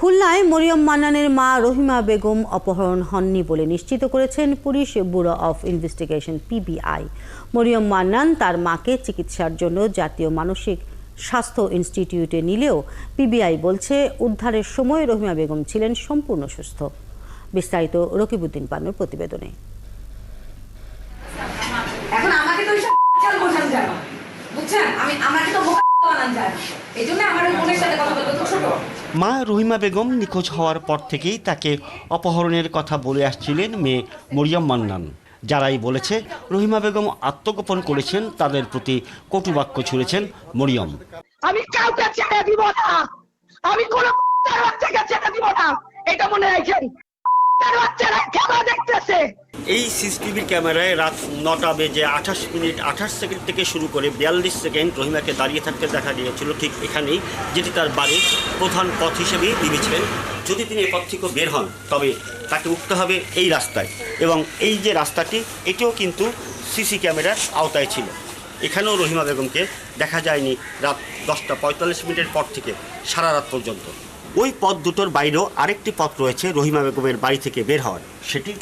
খুলনায় মরিয়ম মান্নানের মা রহিমা বেগম অপহরণ হননি বলে নিশ্চিত করেছেন police bureau of investigation PBI. Mariam Mannan তার মাকে চিকিৎসার জন্য জাতীয় মানসিক স্বাস্থ্য ইনস্টিটিউটে নিলেও পিবিআই বলছে উদ্ধারের সময় রহিমা বেগম ছিলেন সম্পূর্ণ সুস্থ। বিস্তারিত রকিবউদ্দিন পান্নুর প্রতিবেদনে। এখন আমাকে তো এইসব বোঝানো যায় না, বুঝছেন? আমাকে তো বানানো যায় না, এই জন্য আমার বোনের সাথে কথা বলতে তো ছোট। মা রহিমা বেগম নিখোঁজ হওয়ার পর থেকেই তাকে অপহরণের কথা বলে আসছিলেন মেয়ে মরিয়ম মান্নান। যারাই বলেছে রহিমা বেগম আত্মগোপন করেছেন তাদের প্রতি কটুবাক্য ছুড়েছেন মরিয়ম। আমি কাউকে ছেড়ে দিব না, আমি কোনো বাচ্চাকে ছেড়ে দিব না, এটা মনে রাখেন। বাচ্চারা খেলা দেখতেছে। এই সিসিটিভির ক্যামেরায় রাত 9টা বেজে 28 মিনিট 28 সেকেন্ড থেকে শুরু করে 42 সেকেন্ড রহিমাকে দাঁড়িয়ে থাকতে দেখা গিয়েছিল ঠিক এখানেই, যেটি তার বাড়ির প্রধান পথ হিসেবেই ভেবেছিলেন। যদি তিনি এ পথ থেকে বের হন তবে তাকে উঠতে হবে এই রাস্তায়, এবং এই যে রাস্তাটি এটিও কিন্তু সিসি ক্যামেরার আওতায় ছিল। এখানেও রহিমা বেগমকে দেখা যায়নি রাত 10টা 45 মিনিটের পর থেকে সারা রাত পর্যন্ত। ওই পথ দুটোর বাইরেও আরেকটি পথ রয়েছে রহিমা বেগমের বাড়ি থেকে বের হওয়ার।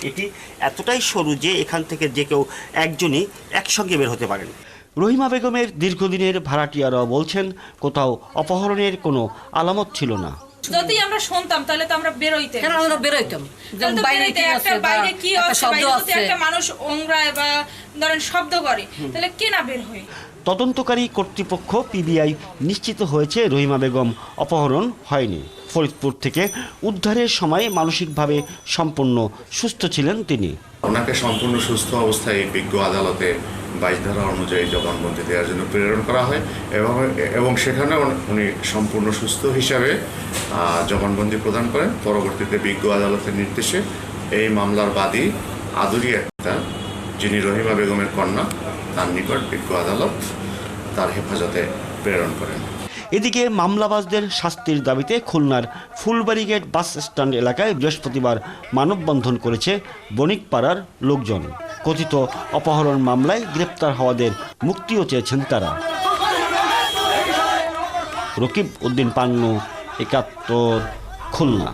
এটি এতটাই সরু যে এখান থেকে যে কেউ একজনই একসঙ্গে বের হতে পারেন। রহিমা বেগমের দীর্ঘদিনের ভাড়াটিয়ারাও বলছেন কোথাও অপহরণের কোনো আলামত ছিল না। যদি আমরা শুনতাম তাহলে তো আমরা বেরোইতাম। কেন আমরা বেরোইতাম? বাইরে কি আছে, যদি একটা মানুষ ওংরায় বা ধরেন শব্দ করে তাহলে কে না বের হয়? তদন্তকারী কর্তৃপক্ষ পিবিআই নিশ্চিত হয়েছে রহিমা বেগম অপহরণ হয়নি। ফরিদপুর থেকে উদ্ধারের সময় মানসিকভাবে সম্পূর্ণ সুস্থ ছিলেন তিনি। ওনাকে সম্পূর্ণ সুস্থ অবস্থায় বিজ্ঞ আদালতে 22 ধারা অনুযায়ী জবানবন্দি দেওয়ার জন্য প্রেরণ করা হয় এবং সেখানে উনি সম্পূর্ণ সুস্থ হিসাবে জবানবন্দি প্রদান করেন। পরবর্তীতে বিজ্ঞ আদালতের নির্দেশে এই মামলার বাদী আদুরি আক্তার, যিনি রহিমা বেগমের কন্যা, তার নিকট বিজ্ঞ আদালত তার হেফাজতে প্রেরণ করেন। এদিকে মামলাবাজদের শাস্তির দাবিতে খুলনার ফুলবাড়িগেট বাস স্ট্যান্ড এলাকায় বৃহস্পতিবার মানববন্ধন করেছে বণিকপাড়ার লোকজন। কথিত অপহরণ মামলায় গ্রেপ্তার হওয়াদের মুক্তিও চেয়েছেন তারা। রকিবউদ্দিন পান্নু, ৭১, খুলনা।